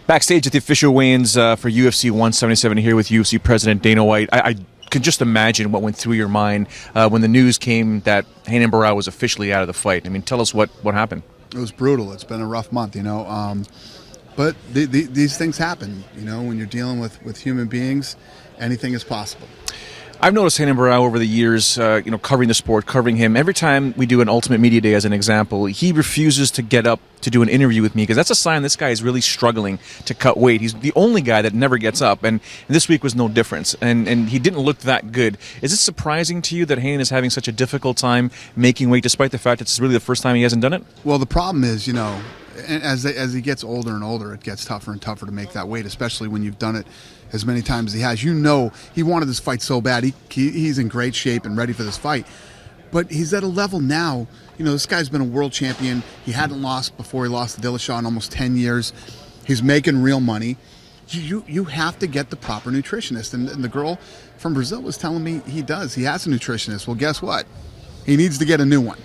Backstage at the official weigh-ins for UFC 177 here with UFC President Dana White. I can just imagine what went through your mind when the news came that Renan Barao was officially out of the fight. I mean, tell us what happened. It was brutal. It's been a rough month, but these things happen. When you're dealing with human beings, anything is possible. I've noticed Renan Barao over the years, covering the sport, covering him. Every time we do an Ultimate Media Day, as an example, he refuses to get up to do an interview with me because that's a sign this guy is really struggling to cut weight. He's the only guy that never gets up, and this week was no difference. And he didn't look that good. Is it surprising to you that Renan is having such a difficult time making weight, despite the fact it's really the first time he hasn't done it? Well, the problem is, as he gets older and older, it gets tougher and tougher to make that weight, especially when you've done it as many times as he has. He wanted this fight so bad. He's in great shape and ready for this fight. But he's at a level now, this guy's been a world champion. He hadn't lost before he lost to Dillashaw in almost 10 years. He's making real money. You have to get the proper nutritionist. And the girl from Brazil was telling me he does. He has a nutritionist. Well, guess what? He needs to get a new one.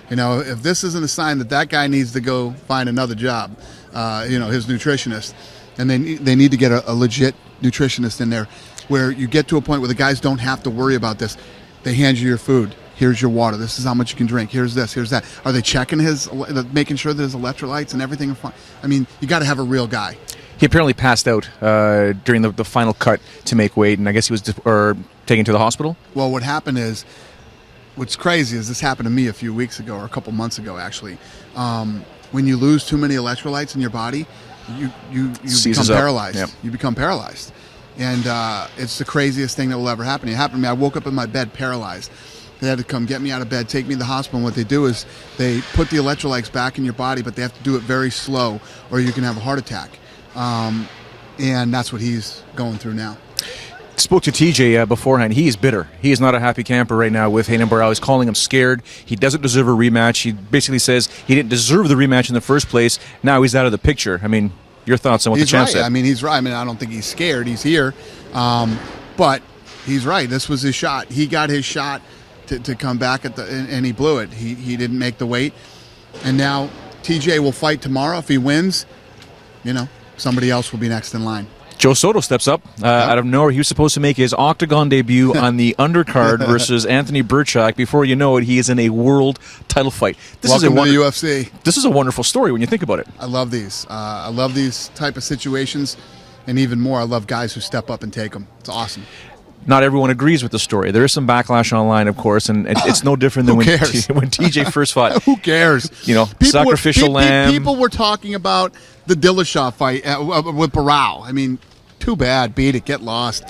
If this isn't a sign that guy needs to go find another job, his nutritionist, and they need to get a legit nutritionist in there where you get to a point where the guys don't have to worry about this. They hand you your food. Here's your water. This is how much you can drink. Here's this. Here's that. Are they checking making sure that his electrolytes and everything are fine? I mean, you got to have a real guy. He apparently passed out during the final cut to make weight, and I guess he was taken to the hospital? Well, what happened is, what's crazy is this happened to me a few weeks ago, or a couple months ago, actually. When you lose too many electrolytes in your body, you become paralyzed. Yep. You become paralyzed. And it's the craziest thing that will ever happen. It happened to me. I woke up in my bed paralyzed. They had to come get me out of bed, take me to the hospital. And what they do is they put the electrolytes back in your body, but they have to do it very slow or you can have a heart attack. And that's what he's going through now. Spoke to TJ beforehand. He is bitter. He is not a happy camper right now with Renan Barao. He's calling him scared. He doesn't deserve a rematch. He basically says he didn't deserve the rematch in the first place. Now he's out of the picture. I mean, your thoughts on what the champ said? I mean, he's right. I mean, I don't think he's scared. He's here. But he's right. This was his shot. He got his shot to come back and he blew it. He didn't make the weight. And now TJ will fight tomorrow. If he wins, somebody else will be next in line. Joe Soto steps up out of nowhere. He was supposed to make his octagon debut on the undercard versus Anthony Burchak. Before you know it, he is in a world title fight. Welcome to the UFC. This is a wonderful story when you think about it. I love these. I love these type of situations, and even more, I love guys who step up and take them. It's awesome. Not everyone agrees with the story. There is some backlash online, of course, and it's no different than when TJ first fought. Who cares? Sacrificial lamb. People were talking about the Dillashaw fight with Barao. I mean, too bad. Beat it. Get lost.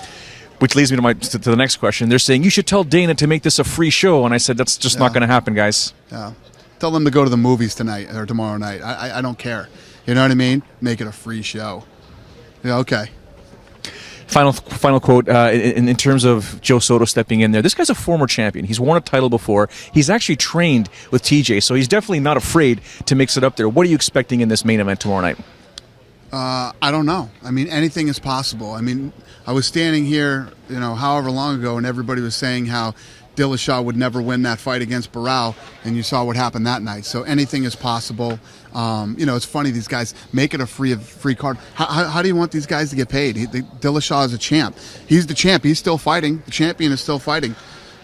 Which leads me to the next question. They're saying, you should tell Dana to make this a free show. And I said, that's just not going to happen, guys. Yeah. Tell them to go to the movies tonight or tomorrow night. I don't care. You know what I mean? Make it a free show. Yeah, okay. Final quote in terms of Joe Soto stepping in there. This guy's a former champion. He's won a title before. He's actually trained with TJ, so he's definitely not afraid to mix it up there. What are you expecting in this main event tomorrow night? I don't know. I mean, anything is possible. I mean, I was standing here, however long ago, and everybody was saying how Dillashaw would never win that fight against Barao, and you saw what happened that night. So anything is possible. It's funny, these guys make it a free card. How do you want these guys to get paid? Dillashaw is a champ. He's the champ. He's still fighting. The champion is still fighting.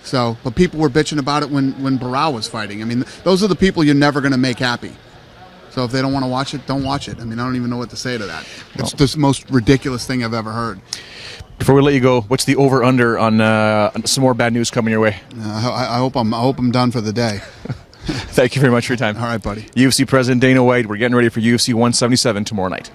So, but people were bitching about it when Barao was fighting. I mean, those are the people you're never going to make happy. So if they don't want to watch it, don't watch it. I mean, I don't even know what to say to that. It's the most ridiculous thing I've ever heard. Before we let you go, what's the over/under on some more bad news coming your way? I hope I'm done for the day. Thank you very much for your time. All right, buddy. UFC President Dana White. We're getting ready for UFC 177 tomorrow night.